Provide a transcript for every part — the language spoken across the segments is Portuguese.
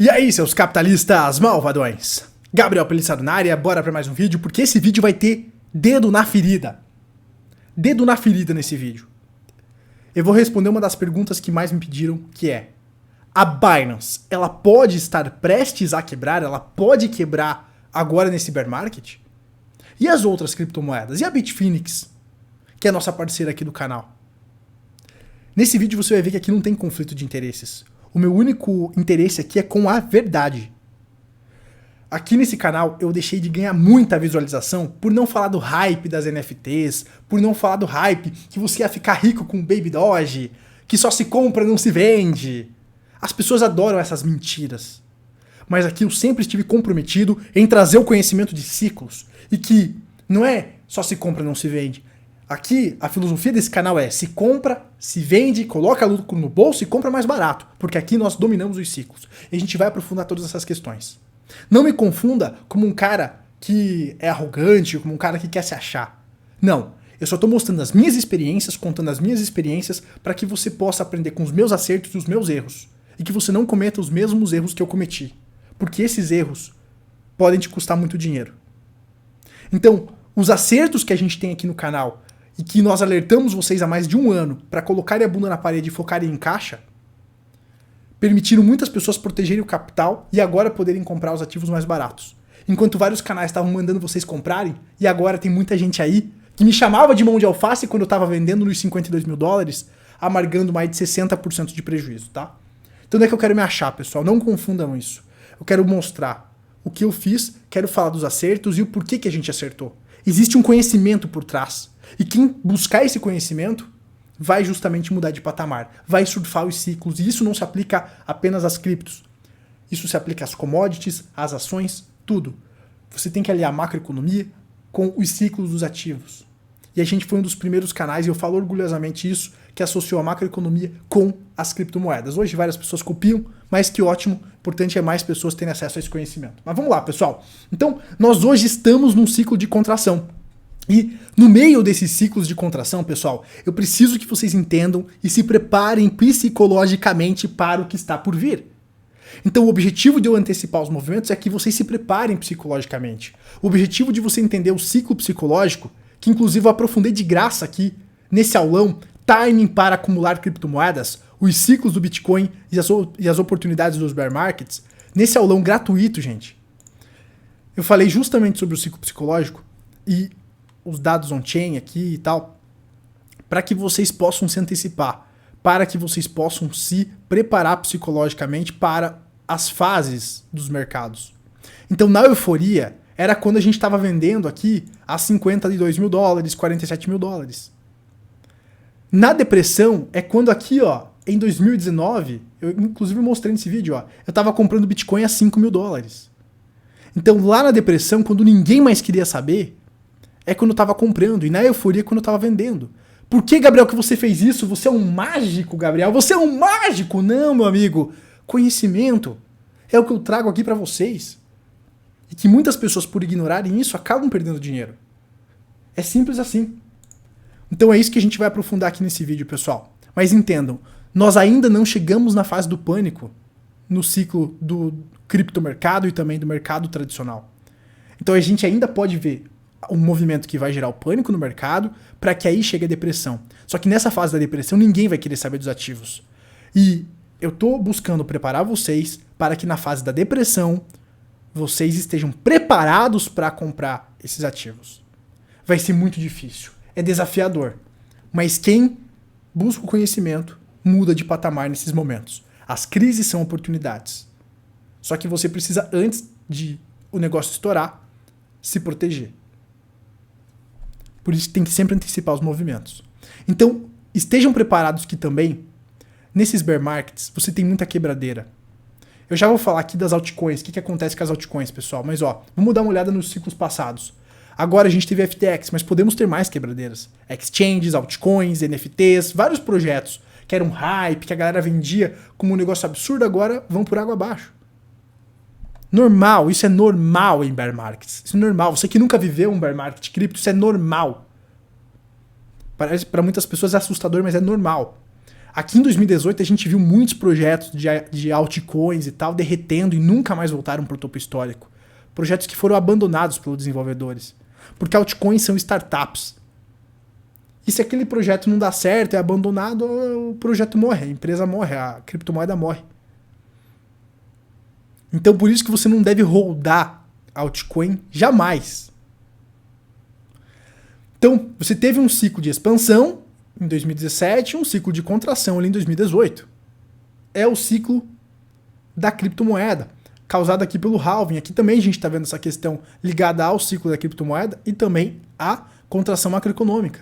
E aí, seus capitalistas malvadões? Gabriel Pelissaro na área, bora pra mais um vídeo, porque esse vídeo vai ter dedo na ferida. Dedo na ferida nesse vídeo. Eu vou responder uma das perguntas que mais me pediram, que é: a Binance, ela pode estar prestes a quebrar? Ela pode quebrar agora nesse bear market? E as outras criptomoedas? E a Bitfinex, que é a nossa parceira aqui do canal? Nesse vídeo você vai ver que aqui não tem conflito de interesses. O meu único interesse aqui é com a verdade. Aqui nesse canal eu deixei de ganhar muita visualização por não falar do hype das NFTs, por não falar do hype que você ia ficar rico com Baby Doge, que só se compra não se vende. As pessoas adoram essas mentiras. Mas aqui eu sempre estive comprometido em trazer o conhecimento de ciclos e que não é só se compra não se vende. Aqui, a filosofia desse canal é: se compra, se vende, coloca lucro no bolso e compra mais barato. Porque aqui nós dominamos os ciclos. E a gente vai aprofundar todas essas questões. Não me confunda como um cara que é arrogante, como um cara que quer se achar. Não. Eu só estou mostrando as minhas experiências, contando as minhas experiências, para que você possa aprender com os meus acertos e os meus erros. E que você não cometa os mesmos erros que eu cometi. Porque esses erros podem te custar muito dinheiro. Então, os acertos que a gente tem aqui no canal e que nós alertamos vocês há mais de um ano para colocarem a bunda na parede e focarem em caixa, permitiram muitas pessoas protegerem o capital e agora poderem comprar os ativos mais baratos. Enquanto vários canais estavam mandando vocês comprarem, e agora tem muita gente aí que me chamava de mão de alface quando eu estava vendendo nos 52 mil dólares, amargando mais de 60% de prejuízo, tá? Então não é que eu quero me achar, pessoal, não confundam isso. Eu quero mostrar o que eu fiz, quero falar dos acertos e o porquê que a gente acertou. Existe um conhecimento por trás. E quem buscar esse conhecimento vai justamente mudar de patamar, vai surfar os ciclos. E isso não se aplica apenas às criptos. Isso se aplica às commodities, às ações, tudo. Você tem que aliar a macroeconomia com os ciclos dos ativos. E a gente foi um dos primeiros canais, e eu falo orgulhosamente isso, que associou a macroeconomia com as criptomoedas. Hoje várias pessoas copiam, mas que ótimo. O importante é mais pessoas terem acesso a esse conhecimento. Mas vamos lá, pessoal. Então, nós hoje estamos num ciclo de contração. E no meio desses ciclos de contração, pessoal, eu preciso que vocês entendam e se preparem psicologicamente para o que está por vir. Então o objetivo de eu antecipar os movimentos é que vocês se preparem psicologicamente. O objetivo de você entender o ciclo psicológico, que inclusive eu aprofundei de graça aqui nesse aulão, Timing para acumular criptomoedas, os ciclos do Bitcoin e as oportunidades dos bear markets, nesse aulão gratuito, gente. Eu falei justamente sobre o ciclo psicológico e os dados on-chain aqui e tal, para que vocês possam se antecipar, para que vocês possam se preparar psicologicamente para as fases dos mercados. Então, na euforia, era quando a gente estava vendendo aqui a 52 mil dólares, 47 mil dólares. Na depressão, é quando aqui, ó, em 2019, eu inclusive mostrei nesse vídeo, ó, eu estava comprando Bitcoin a 5 mil dólares. Então, lá na depressão, quando ninguém mais queria saber, é quando eu tava comprando, e na euforia quando eu tava vendendo. Por que, Gabriel, que você fez isso? Você é um mágico, Gabriel. Você é um mágico! Não, meu amigo. Conhecimento é o que eu trago aqui pra vocês. E que muitas pessoas, por ignorarem isso, acabam perdendo dinheiro. É simples assim. Então é isso que a gente vai aprofundar aqui nesse vídeo, pessoal. Mas entendam, nós ainda não chegamos na fase do pânico no ciclo do criptomercado e também do mercado tradicional. Então a gente ainda pode ver um movimento que vai gerar o pânico no mercado, para que aí chegue a depressão. Só que nessa fase da depressão ninguém vai querer saber dos ativos. E eu tô buscando preparar vocês para que na fase da depressão vocês estejam preparados para comprar esses ativos. Vai ser muito difícil, é desafiador. Mas quem busca o conhecimento muda de patamar nesses momentos. As crises são oportunidades. Só que você precisa, antes de o negócio estourar, se proteger. Por isso tem que sempre antecipar os movimentos. Então, estejam preparados que também, nesses bear markets, você tem muita quebradeira. Eu já vou falar aqui das altcoins, o que acontece com as altcoins, pessoal. Mas ó, vamos dar uma olhada nos ciclos passados. Agora a gente teve FTX, mas podemos ter mais quebradeiras. Exchanges, altcoins, NFTs, vários projetos que eram hype, que a galera vendia como um negócio absurdo, agora vão por água abaixo. Normal, isso é normal em bear markets. Isso é normal. Você que nunca viveu um bear market cripto, isso é normal. Para muitas pessoas é assustador, mas é normal. Aqui em 2018 a gente viu muitos projetos de altcoins e tal derretendo e nunca mais voltaram para o topo histórico. Projetos que foram abandonados pelos desenvolvedores. Porque altcoins são startups. E se aquele projeto não dá certo, é abandonado, o projeto morre, a empresa morre, a criptomoeda morre. Então por isso que você não deve holdar altcoin jamais. Então, você teve um ciclo de expansão em 2017 e um ciclo de contração ali em 2018. É o ciclo da criptomoeda, causado aqui pelo halving. Aqui também a gente está vendo essa questão ligada ao ciclo da criptomoeda e também à contração macroeconômica.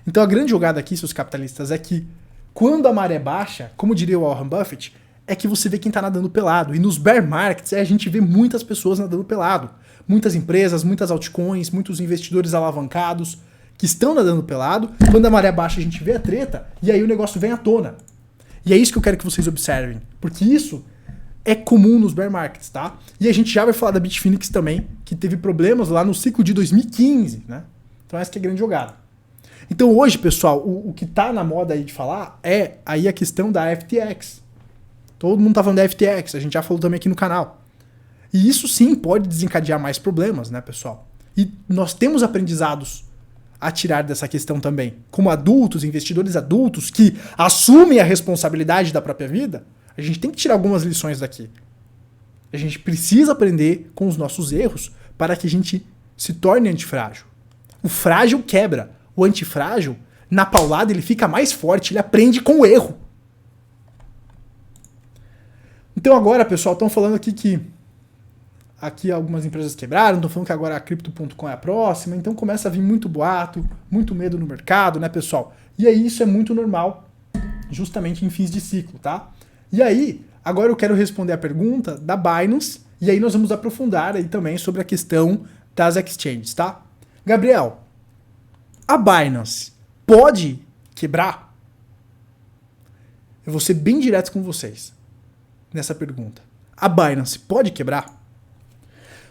Então a grande jogada aqui, seus capitalistas, é que quando a maré baixa, como diria o Warren Buffett, é que você vê quem está nadando pelado. E nos bear markets a gente vê muitas pessoas nadando pelado. Muitas empresas, muitas altcoins, muitos investidores alavancados que estão nadando pelado. Quando a maré baixa a gente vê a treta e aí o negócio vem à tona. E é isso que eu quero que vocês observem. Porque isso é comum nos bear markets, tá? E a gente já vai falar da Bitfinex também, que teve problemas lá no ciclo de 2015, né? Então essa que é a grande jogada. Então hoje, pessoal, o que tá na moda aí de falar é aí a questão da FTX. Todo mundo tá falando da FTX, a gente já falou também aqui no canal. E isso sim pode desencadear mais problemas, né, pessoal? E nós temos aprendizados a tirar dessa questão também. Como adultos, investidores adultos que assumem a responsabilidade da própria vida, a gente tem que tirar algumas lições daqui. A gente precisa aprender com os nossos erros para que a gente se torne antifrágil. O frágil quebra. O antifrágil, na paulada, ele fica mais forte, ele aprende com o erro. Então agora, pessoal, estão falando aqui que aqui algumas empresas quebraram, estão falando que agora a Crypto.com é a próxima, então começa a vir muito boato, muito medo no mercado, né, pessoal? E aí isso é muito normal, justamente em fins de ciclo, tá? E aí, agora eu quero responder a pergunta da Binance, e aí nós vamos aprofundar aí também sobre a questão das exchanges, tá? Gabriel, a Binance pode quebrar? Eu vou ser bem direto com vocês nessa pergunta. A Binance pode quebrar?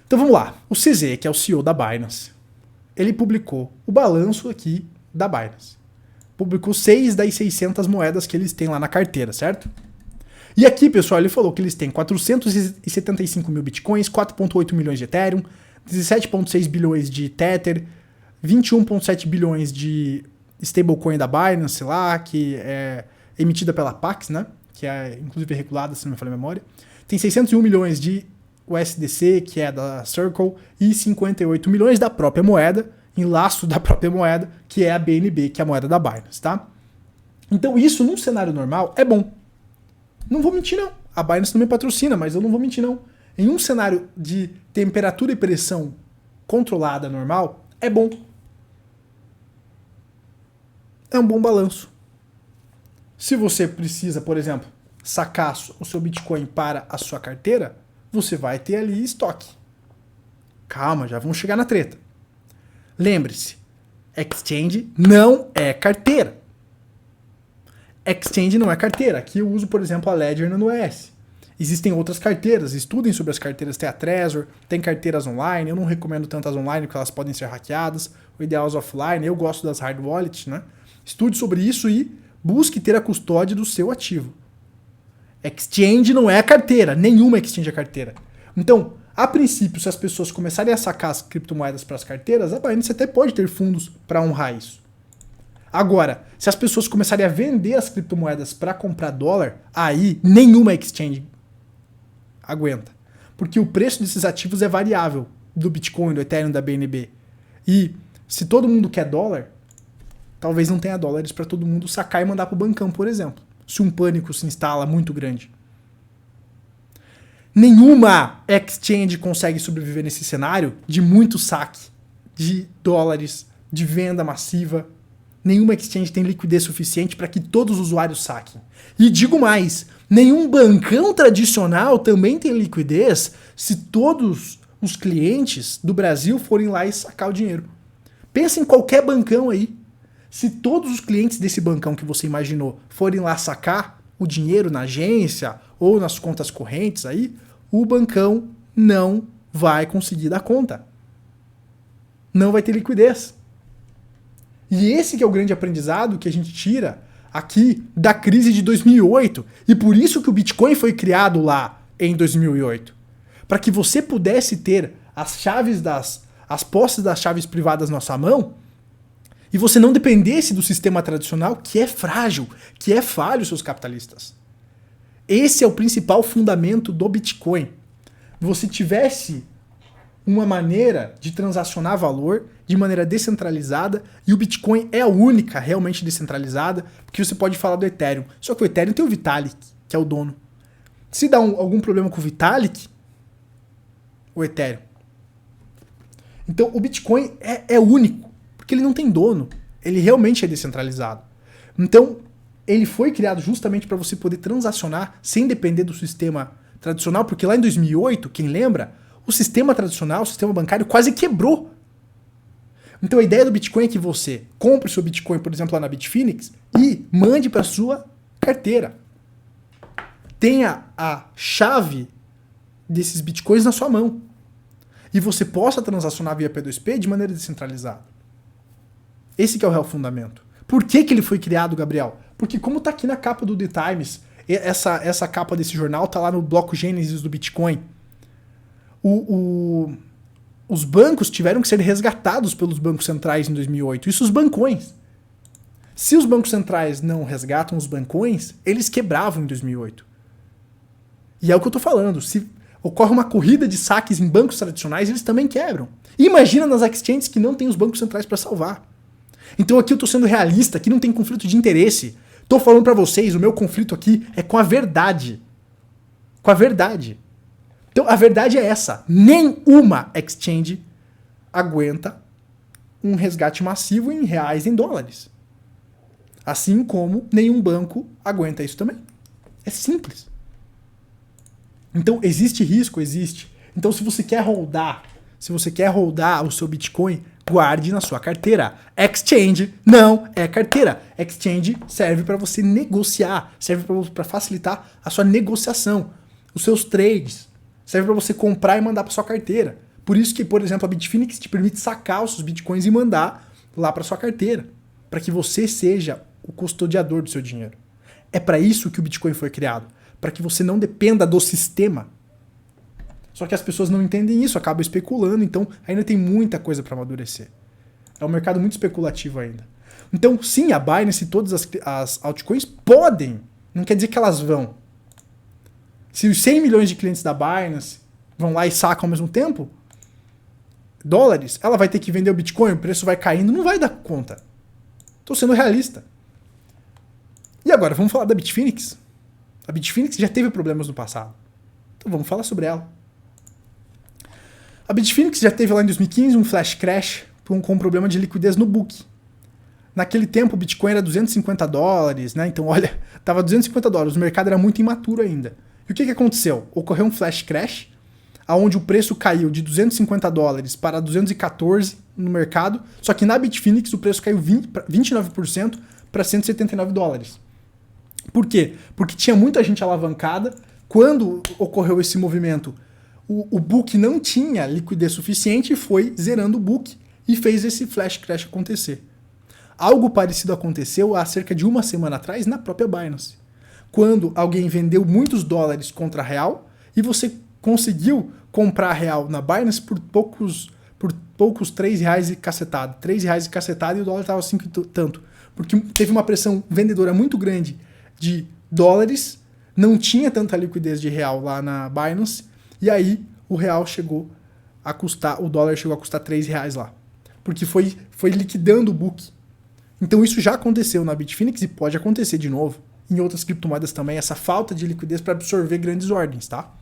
Então vamos lá. O CZ, que é o CEO da Binance, ele publicou o balanço aqui da Binance. Publicou 6 das 600 moedas que eles têm lá na carteira, certo? E aqui, pessoal, ele falou que eles têm 475 mil bitcoins, 4,8 milhões de Ethereum, 17,6 bilhões de Tether, 21,7 bilhões de stablecoin da Binance lá, que é emitida pela Pax, né? Que é inclusive regulada, se não me falha a memória. Tem 601 milhões de USDC, que é da Circle, e 58 milhões da própria moeda, em laço da própria moeda, que é a BNB, que é a moeda da Binance, tá? Então isso, num cenário normal, é bom. Não vou mentir, não. A Binance não me patrocina, mas eu não vou mentir, não. Em um cenário de temperatura e pressão controlada normal, é bom. É um bom balanço. Se você precisa, por exemplo, sacar o seu Bitcoin para a sua carteira, você vai ter ali estoque. Calma, já vamos chegar na treta. Lembre-se, exchange não é carteira. Exchange não é carteira. Aqui eu uso, por exemplo, a Ledger no US. Existem outras carteiras, estudem sobre as carteiras, tem a Trezor, tem carteiras online, eu não recomendo tantas online porque elas podem ser hackeadas, o ideal é offline, eu gosto das hard wallets, né? Estude sobre isso e busque ter a custódia do seu ativo. Exchange não é carteira, nenhuma exchange é carteira. Então, a princípio, se as pessoas começarem a sacar as criptomoedas para as carteiras, a Binance até pode ter fundos para honrar isso. Agora, se as pessoas começarem a vender as criptomoedas para comprar dólar, aí nenhuma exchange aguenta. Porque o preço desses ativos é variável, do Bitcoin, do Ethereum, da BNB. E se todo mundo quer dólar, talvez não tenha dólares para todo mundo sacar e mandar para o bancão, por exemplo. Se um pânico se instala muito grande. Nenhuma exchange consegue sobreviver nesse cenário de muito saque de dólares, de venda massiva. Nenhuma exchange tem liquidez suficiente para que todos os usuários saquem. E digo mais, nenhum bancão tradicional também tem liquidez se todos os clientes do Brasil forem lá e sacar o dinheiro. Pensa em qualquer bancão aí. Se todos os clientes desse bancão que você imaginou forem lá sacar o dinheiro na agência ou nas contas correntes aí, o bancão não vai conseguir dar conta. Não vai ter liquidez. E esse que é o grande aprendizado que a gente tira aqui da crise de 2008. E por isso que o Bitcoin foi criado lá em 2008. Para que você pudesse ter as posses das chaves privadas na sua mão e você não dependesse do sistema tradicional que é frágil, que é falho, seus capitalistas. Esse é o principal fundamento do Bitcoin. Você tivesse uma maneira de transacionar valor de maneira descentralizada, e o Bitcoin é a única realmente descentralizada, porque você pode falar do Ethereum. Só que o Ethereum tem o Vitalik, que é o dono. Se dá algum problema com o Vitalik, o Ethereum. Então o Bitcoin é único, porque ele não tem dono. Ele realmente é descentralizado. Então ele foi criado justamente para você poder transacionar sem depender do sistema tradicional, porque lá em 2008, quem lembra, o sistema tradicional, o sistema bancário quase quebrou. Então a ideia do Bitcoin é que você compre o seu Bitcoin, por exemplo, lá na Bitfinex e mande para sua carteira. Tenha a chave desses Bitcoins na sua mão. E você possa transacionar via P2P de maneira descentralizada. Esse que é o real fundamento. Por que ele foi criado, Gabriel? Porque como está aqui na capa do The Times, essa capa desse jornal está lá no bloco Gênesis do Bitcoin. Os bancos tiveram que ser resgatados pelos bancos centrais em 2008. Isso os bancões. Se os bancos centrais não resgatam os bancões, eles quebravam em 2008. E é o que eu estou falando. Se ocorre uma corrida de saques em bancos tradicionais, eles também quebram. E imagina nas exchanges que não tem os bancos centrais para salvar. Então aqui eu estou sendo realista, aqui não tem conflito de interesse. Estou falando para vocês, o meu conflito aqui é com a verdade. Com a verdade. Então a verdade é essa. Nenhuma exchange aguenta um resgate massivo em reais e em dólares. Assim como nenhum banco aguenta isso também. É simples. Então existe risco? Existe. Então se você quer holdar o seu Bitcoin, guarde na sua carteira. Exchange não é carteira. Exchange serve para você negociar, serve para facilitar a sua negociação, os seus trades. Serve para você comprar e mandar para sua carteira. Por isso que, por exemplo, a Bitfinex te permite sacar os seus Bitcoins e mandar lá para sua carteira, para que você seja o custodiador do seu dinheiro. É para isso que o Bitcoin foi criado, para que você não dependa do sistema. Só que as pessoas não entendem isso, acabam especulando, então ainda tem muita coisa para amadurecer. É um mercado muito especulativo ainda. Então, sim, a Binance e todas as altcoins podem, não quer dizer que elas vão. Se os 100 milhões de clientes da Binance vão lá e sacam ao mesmo tempo, dólares, ela vai ter que vender o Bitcoin, o preço vai caindo, não vai dar conta. Estou sendo realista. E agora, vamos falar da Bitfinex? A Bitfinex já teve problemas no passado. Então vamos falar sobre ela. A Bitfinex já teve lá em 2015 um flash crash com um problema de liquidez no book. Naquele tempo o Bitcoin era $250, né? Então olha, tava $250, o mercado era muito imaturo ainda. E o que aconteceu? Ocorreu um flash crash, onde o preço caiu de $250 para 214 no mercado, só que na Bitfinex o preço caiu 29% para $179. Por quê? Porque tinha muita gente alavancada. Quando ocorreu esse movimento, o book não tinha liquidez suficiente e foi zerando o book e fez esse flash crash acontecer. Algo parecido aconteceu há cerca de uma semana atrás na própria Binance, quando alguém vendeu muitos dólares contra a real e você conseguiu comprar a real na Binance por poucos R$3 e cacetada. R$3 e cacetada e o dólar estava 5 e tanto. Porque teve uma pressão vendedora muito grande de dólares, não tinha tanta liquidez de real lá na Binance, e aí o dólar chegou a custar R$3 lá. Porque foi liquidando o book. Então isso já aconteceu na Bitfinex e pode acontecer de novo em outras criptomoedas também, essa falta de liquidez para absorver grandes ordens, tá?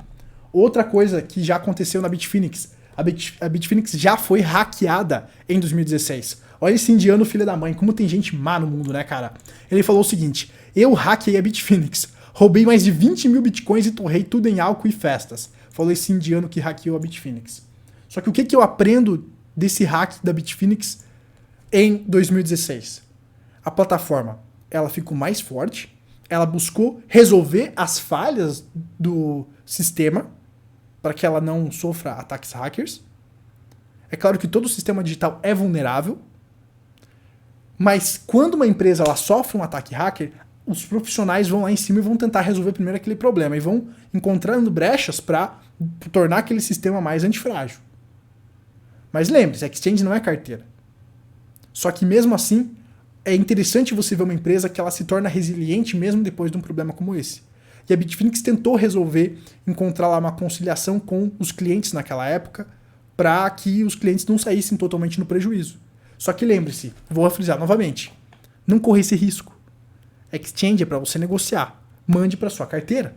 Outra coisa que já aconteceu na Bitfinex, a Bitfinex já foi hackeada em 2016. Olha esse indiano filho da mãe, como tem gente má no mundo, né, cara? Ele falou o seguinte: eu hackei a Bitfinex, roubei mais de 20 mil bitcoins e torrei tudo em álcool e festas. Falou esse indiano que hackeou a Bitfinex. Só que o que eu aprendo desse hack da Bitfinex em 2016? A plataforma, ela ficou mais forte, ela buscou resolver as falhas do sistema para que ela não sofra ataques hackers. É claro que todo sistema digital é vulnerável, Mas quando uma empresa ela sofre um ataque hacker, os profissionais vão lá em cima e vão tentar resolver primeiro aquele problema e vão encontrando brechas para tornar aquele sistema mais antifrágil. Mas lembre-se, exchange não é carteira. Só que mesmo assim, é interessante você ver uma empresa que ela se torna resiliente mesmo depois de um problema como esse. E a Bitfinex tentou resolver, encontrar lá uma conciliação com os clientes naquela época, para que os clientes não saíssem totalmente no prejuízo. Só que lembre-se, vou frisar novamente, não corra esse risco. Exchange é para você negociar, mande para sua carteira.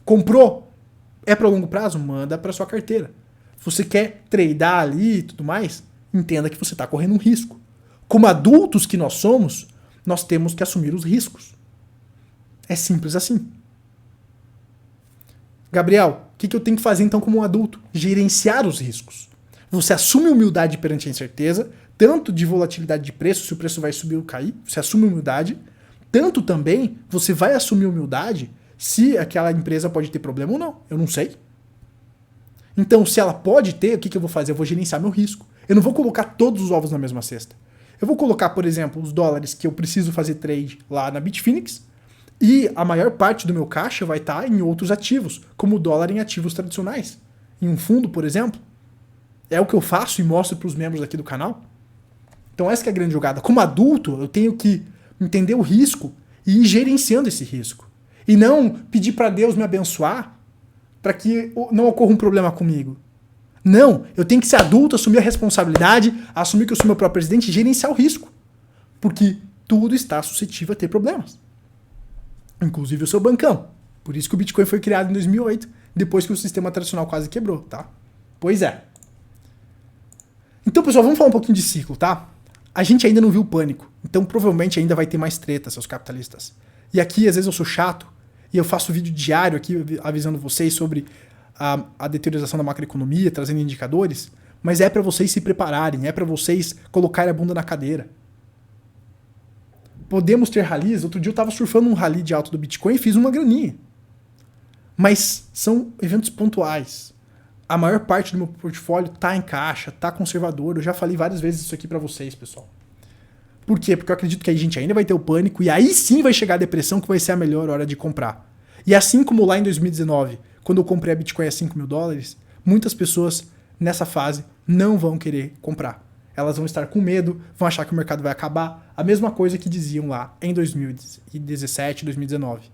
Comprou? É para longo prazo? Manda para sua carteira. Você quer tradear ali e tudo mais? Entenda que você está correndo um risco. Como adultos que nós somos, nós temos que assumir os riscos. É simples assim. Gabriel, o que eu tenho que fazer então como um adulto? Gerenciar os riscos. Você assume humildade perante a incerteza, tanto de volatilidade de preço, se o preço vai subir ou cair, você assume humildade, tanto também você vai assumir humildade se aquela empresa pode ter problema ou não. Eu não sei. Então, se ela pode ter, o que eu vou fazer? Eu vou gerenciar meu risco. Eu não vou colocar todos os ovos na mesma cesta. Eu vou colocar, por exemplo, os dólares que eu preciso fazer trade lá na Bitfinex e a maior parte do meu caixa vai estar em outros ativos, como o dólar em ativos tradicionais. Em um fundo, por exemplo. É o que eu faço e mostro para os membros aqui do canal. Então essa que é a grande jogada. Como adulto, eu tenho que entender o risco e ir gerenciando esse risco. E não pedir para Deus me abençoar para que não ocorra um problema comigo. Não, eu tenho que ser adulto, assumir a responsabilidade, assumir que eu sou meu próprio presidente e gerenciar o risco. Porque tudo está suscetível a ter problemas. Inclusive o seu bancão. Por isso que o Bitcoin foi criado em 2008, depois que o sistema tradicional quase quebrou, tá? Pois é. Então, pessoal, vamos falar um pouquinho de ciclo, tá? A gente ainda não viu o pânico, então provavelmente ainda vai ter mais treta, seus capitalistas. E aqui, às vezes, eu sou chato, e eu faço vídeo diário aqui avisando vocês sobre a deterioração da macroeconomia, trazendo indicadores, mas é para vocês se prepararem, é para vocês colocarem a bunda na cadeira. Podemos ter rallies, outro dia eu tava surfando um rally de alta do Bitcoin e fiz uma graninha. Mas são eventos pontuais. A maior parte do meu portfólio tá em caixa, tá conservador. Eu já falei várias vezes isso aqui pra vocês, pessoal. Por quê? Porque eu acredito que a gente ainda vai ter o pânico e aí sim vai chegar a depressão que vai ser a melhor hora de comprar. E assim como lá em 2019, quando eu comprei a Bitcoin a $5.000, muitas pessoas nessa fase não vão querer comprar. Elas vão estar com medo, vão achar que o mercado vai acabar. A mesma coisa que diziam lá em 2017, 2019.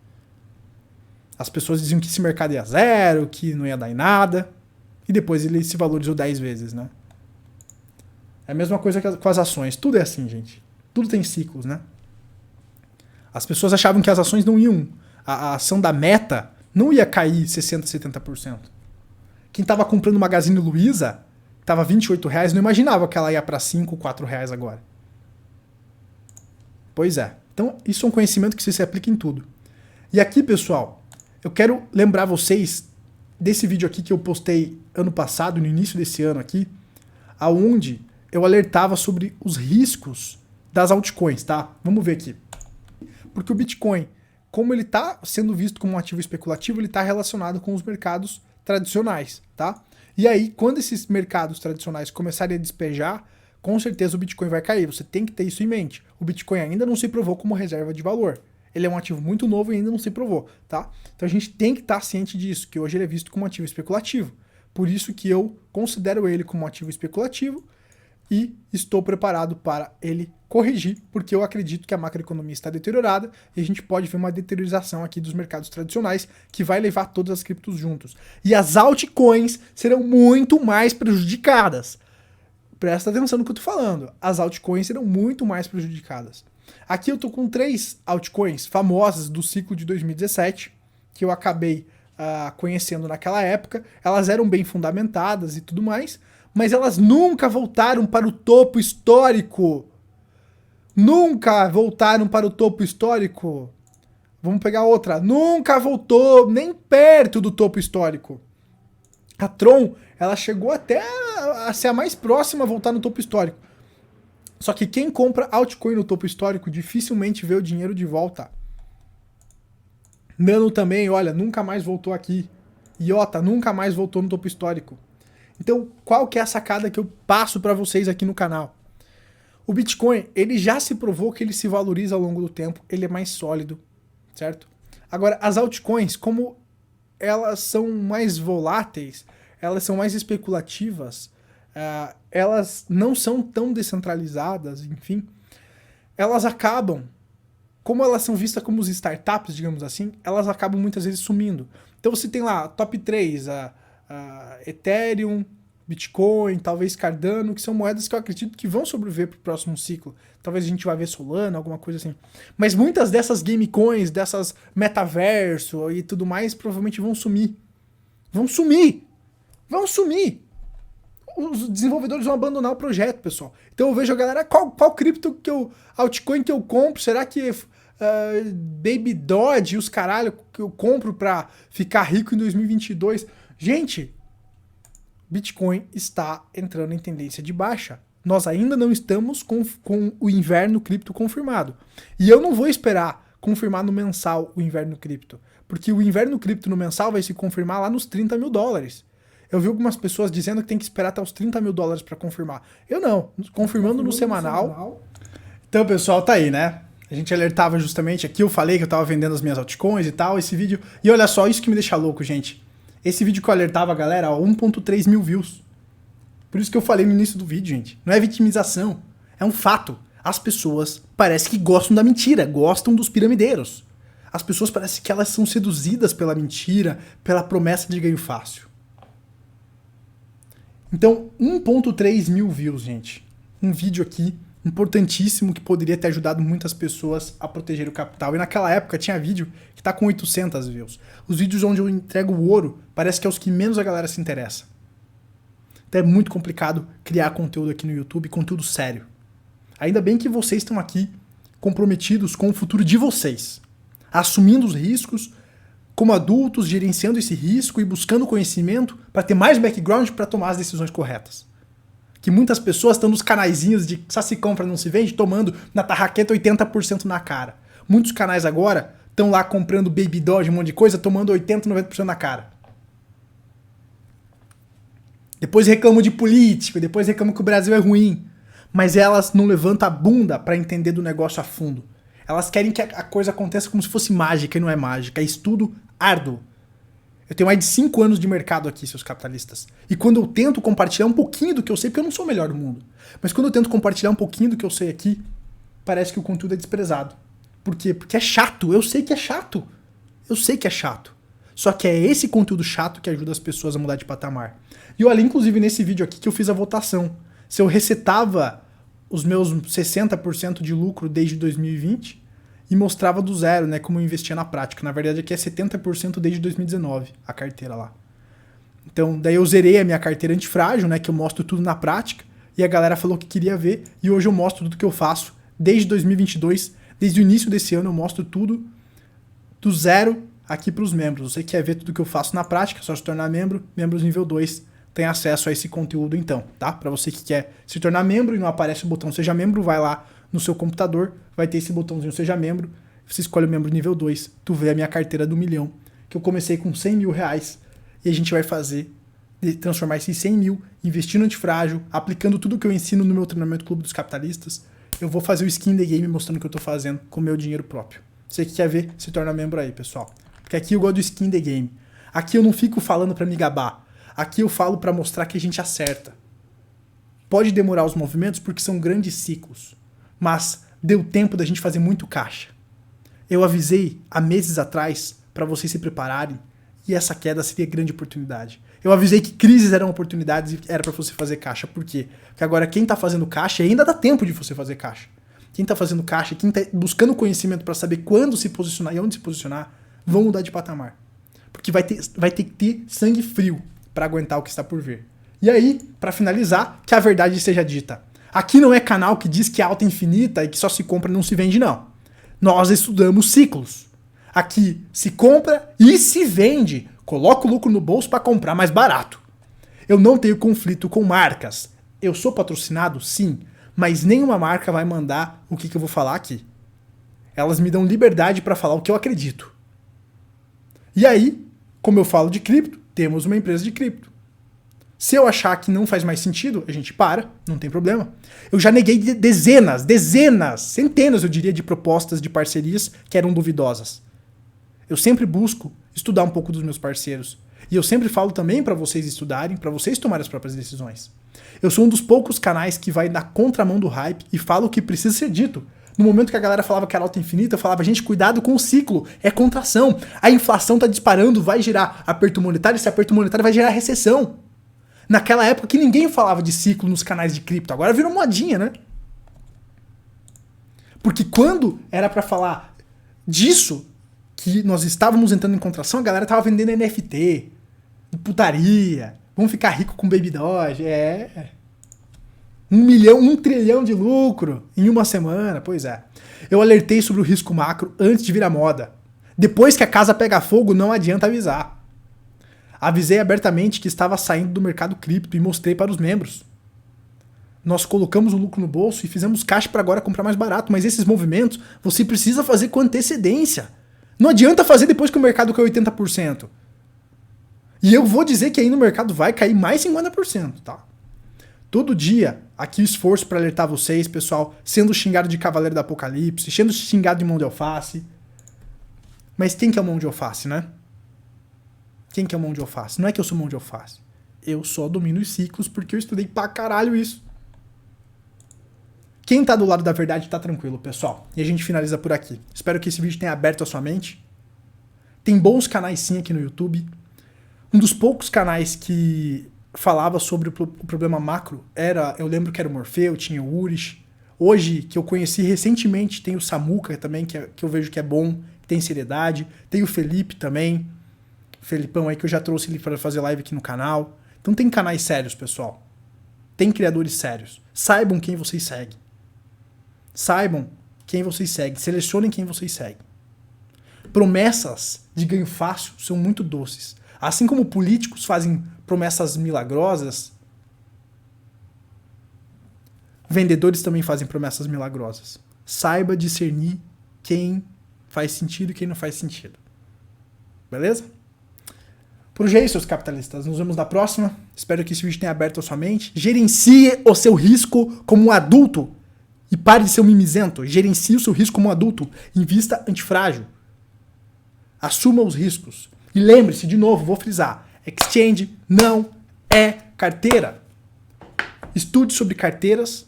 As pessoas diziam que esse mercado ia zero, que não ia dar em nada. E depois ele se valorizou 10 vezes, né? É a mesma coisa com as ações. Tudo é assim, gente. Tudo tem ciclos, né? As pessoas achavam que as ações não iam... A ação da Meta não ia cair 60%, 70%. Quem estava comprando Magazine Luiza, que estava R$28, não imaginava que ela ia para R$5, R$4 agora. Pois é. Então, isso é um conhecimento que se aplica em tudo. E aqui, pessoal, eu quero lembrar vocês desse vídeo aqui que eu postei ano passado, no início desse ano aqui, aonde eu alertava sobre os riscos das altcoins, tá? Vamos ver aqui. Porque o Bitcoin, como ele está sendo visto como um ativo especulativo, ele está relacionado com os mercados tradicionais, tá? E aí, quando esses mercados tradicionais começarem a despejar, com certeza o Bitcoin vai cair. Você tem que ter isso em mente. O Bitcoin ainda não se provou como reserva de valor. Ele é um ativo muito novo e ainda não se provou, tá? Então a gente tem que estar ciente disso, que hoje ele é visto como um ativo especulativo. Por isso que eu considero ele como um ativo especulativo e estou preparado para ele corrigir, porque eu acredito que a macroeconomia está deteriorada e a gente pode ver uma deteriorização aqui dos mercados tradicionais que vai levar todas as criptos juntos. E as altcoins serão muito mais prejudicadas. Presta atenção no que eu tô falando. As altcoins serão muito mais prejudicadas. Aqui eu tô com 3 altcoins famosas do ciclo de 2017, que eu acabei conhecendo naquela época. Elas eram bem fundamentadas e tudo mais, mas elas nunca voltaram para o topo histórico. Nunca voltaram para o topo histórico. Vamos pegar outra. Nunca voltou nem perto do topo histórico. A Tron, ela chegou até a ser a mais próxima a voltar no topo histórico. Só que quem compra altcoin no topo histórico dificilmente vê o dinheiro de volta. Nano também, olha, nunca mais voltou aqui. Iota nunca mais voltou no topo histórico. Então, qual que é a sacada que eu passo para vocês aqui no canal? O Bitcoin, ele já se provou que ele se valoriza ao longo do tempo, ele é mais sólido, certo? Agora, as altcoins, como elas são mais voláteis, elas são mais especulativas, elas não são tão descentralizadas, enfim, elas acabam, como elas são vistas como os startups, digamos assim, elas acabam muitas vezes sumindo. Então você tem lá top 3, a Ethereum, Bitcoin, talvez Cardano, que são moedas que eu acredito que vão sobreviver para o próximo ciclo. Talvez a gente vá ver Solana, alguma coisa assim. Mas muitas dessas gamecoins, dessas metaverso e tudo mais, provavelmente vão sumir. Vão sumir! Vão sumir! Os desenvolvedores vão abandonar o projeto, pessoal. Então eu vejo a galera, qual cripto altcoin que eu compro? Será que Baby Doge e os caralho que eu compro pra ficar rico em 2022? Gente, Bitcoin está entrando em tendência de baixa. Nós ainda não estamos com o inverno cripto confirmado. E eu não vou esperar confirmar no mensal o inverno cripto. Porque o inverno cripto no mensal vai se confirmar lá nos 30 mil dólares. Eu vi algumas pessoas dizendo que tem que esperar até os 30 mil dólares para confirmar. Eu não. Confirmando no semanal. Então, pessoal, tá aí, né? A gente alertava justamente aqui, eu falei que eu tava vendendo as minhas altcoins e tal, esse vídeo. E olha só, isso que me deixa louco, gente. Esse vídeo que eu alertava a galera, ó, 1.3 mil views. Por isso que eu falei no início do vídeo, gente. Não é vitimização. É um fato. As pessoas parecem que gostam da mentira, gostam dos piramideiros. As pessoas parecem que elas são seduzidas pela mentira, pela promessa de ganho fácil. Então, 1.3 mil views, gente. Um vídeo aqui importantíssimo que poderia ter ajudado muitas pessoas a proteger o capital. E naquela época tinha vídeo que tá com 800 views. Os vídeos onde eu entrego o ouro parece que é os que menos a galera se interessa. Então é muito complicado criar conteúdo aqui no YouTube, conteúdo sério. Ainda bem que vocês estão aqui comprometidos com o futuro de vocês, assumindo os riscos, como adultos, gerenciando esse risco e buscando conhecimento para ter mais background para tomar as decisões corretas. Que muitas pessoas estão nos canaizinhos de só se compra, não se vende, tomando na tarraqueta 80% na cara. Muitos canais agora estão lá comprando Baby Doge, um monte de coisa, tomando 80%, 90% na cara. Depois reclamam de político, depois reclamam que o Brasil é ruim. Mas elas não levantam a bunda para entender do negócio a fundo. Elas querem que a coisa aconteça como se fosse mágica, e não é mágica, é estudo árduo. Eu tenho mais de 5 anos de mercado aqui, seus capitalistas. E quando eu tento compartilhar um pouquinho do que eu sei, porque eu não sou o melhor do mundo, mas quando eu tento compartilhar um pouquinho do que eu sei aqui, parece que o conteúdo é desprezado. Por quê? Porque é chato. Eu sei que é chato. Eu sei que é chato. Só que é esse conteúdo chato que ajuda as pessoas a mudar de patamar. E olha, inclusive nesse vídeo aqui que eu fiz a votação. Se eu resetava os meus 60% de lucro desde 2020 e mostrava do zero, né, como eu investia na prática. Na verdade aqui é 70% desde 2019, a carteira lá. Então, daí eu zerei a minha carteira antifrágil, né, que eu mostro tudo na prática, e a galera falou que queria ver, e hoje eu mostro tudo que eu faço desde 2022, desde o início desse ano eu mostro tudo do zero aqui para os membros. Você quer ver tudo que eu faço na prática, é só se tornar membro, membros nível 2 tem acesso a esse conteúdo então, tá? Para você que quer se tornar membro e não aparece o botão Seja Membro, vai lá no seu computador, vai ter esse botãozinho Seja Membro, você escolhe o membro nível 2, tu vê a minha carteira do 1 milhão, que eu comecei com 100 mil reais, e a gente vai fazer, transformar esses 100 mil, investir no antifrágil, aplicando tudo que eu ensino no meu treinamento Clube dos Capitalistas, eu vou fazer o skin the game mostrando o que eu tô fazendo com o meu dinheiro próprio. Você que quer ver, se torna membro aí, pessoal. Porque aqui eu gosto do skin the game. Aqui eu não fico falando pra me gabar. Aqui eu falo para mostrar que a gente acerta. Pode demorar os movimentos porque são grandes ciclos, mas deu tempo da gente fazer muito caixa. Eu avisei há meses atrás para vocês se prepararem e essa queda seria grande oportunidade. Eu avisei que crises eram oportunidades e era para você fazer caixa. Por quê? Porque agora quem está fazendo caixa ainda dá tempo de você fazer caixa. Quem está fazendo caixa, quem está buscando conhecimento para saber quando se posicionar e onde se posicionar, vão mudar de patamar. Porque vai ter que ter sangue frio para aguentar o que está por vir. E aí, para finalizar, que a verdade seja dita. Aqui não é canal que diz que é alta infinita e que só se compra e não se vende, não. Nós estudamos ciclos. Aqui se compra e se vende. Coloca o lucro no bolso para comprar mais barato. Eu não tenho conflito com marcas. Eu sou patrocinado, sim, mas nenhuma marca vai mandar o que eu vou falar aqui. Elas me dão liberdade para falar o que eu acredito. E aí, como eu falo de cripto, temos uma empresa de cripto. Se eu achar que não faz mais sentido, a gente para, não tem problema. Eu já neguei dezenas, centenas, eu diria, de propostas de parcerias que eram duvidosas. Eu sempre busco estudar um pouco dos meus parceiros. E eu sempre falo também para vocês estudarem, para vocês tomarem as próprias decisões. Eu sou um dos poucos canais que vai na contramão do hype e falo o que precisa ser dito. No momento que a galera falava que era alta infinita, eu falava, gente, cuidado com o ciclo, é contração. A inflação tá disparando, vai gerar aperto monetário, esse aperto monetário vai gerar recessão. Naquela época que ninguém falava de ciclo nos canais de cripto, agora virou modinha, né? Porque quando era pra falar disso, que nós estávamos entrando em contração, a galera tava vendendo NFT, putaria, vamos ficar rico com Baby Doge, 1 trilhão de lucro em uma semana, pois é. Eu alertei sobre o risco macro antes de virar moda. Depois que a casa pega fogo, não adianta avisar. Avisei abertamente que estava saindo do mercado cripto e mostrei para os membros. Nós colocamos o lucro no bolso e fizemos caixa para agora comprar mais barato, mas esses movimentos você precisa fazer com antecedência. Não adianta fazer depois que o mercado caiu 80%. E eu vou dizer que aí no mercado vai cair mais 50%, tá? Todo dia, aqui o esforço para alertar vocês, pessoal, sendo xingado de cavaleiro do apocalipse, sendo xingado de mão de alface. Mas quem que é mão de alface, né? Quem que é mão de alface? Não é que eu sou mão de alface. Eu só domino os ciclos porque eu estudei pra caralho isso. Quem tá do lado da verdade tá tranquilo, pessoal. E a gente finaliza por aqui. Espero que esse vídeo tenha aberto a sua mente. Tem bons canais sim aqui no YouTube. Um dos poucos canais que falava sobre o problema macro era, eu lembro que era o Morfeu, tinha o Urish. Hoje, que eu conheci recentemente, tem o Samuca também, que eu vejo que é bom, tem seriedade. Tem o Felipe também. Felipão aí, que eu já trouxe ele para fazer live aqui no canal. Então tem canais sérios, pessoal. Tem criadores sérios. Saibam quem vocês seguem. Saibam quem vocês seguem. Selecionem quem vocês seguem. Promessas de ganho fácil são muito doces. Assim como políticos fazem promessas milagrosas, vendedores também fazem promessas milagrosas. Saiba discernir quem faz sentido e quem não faz sentido. Beleza? Por hoje é isso, seus capitalistas. Nos vemos na próxima. Espero que esse vídeo tenha aberto a sua mente. Gerencie o seu risco como um adulto. E pare de ser um mimizento. Gerencie o seu risco como um adulto. Invista antifrágil. Assuma os riscos. E lembre-se, de novo, vou frisar. Exchange não é carteira. Estude sobre carteiras.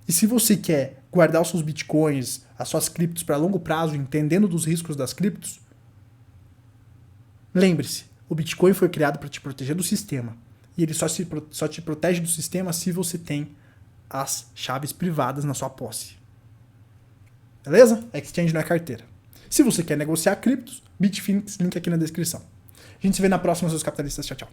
E se você quer guardar os seus bitcoins, as suas criptos para longo prazo, entendendo dos riscos das criptos, lembre-se, o Bitcoin foi criado para te proteger do sistema. E ele só te protege do sistema se você tem as chaves privadas na sua posse. Beleza? Exchange não é carteira. Se você quer negociar criptos, Bitfinex, link aqui na descrição. A gente se vê na próxima, seus capitalistas. Tchau, tchau.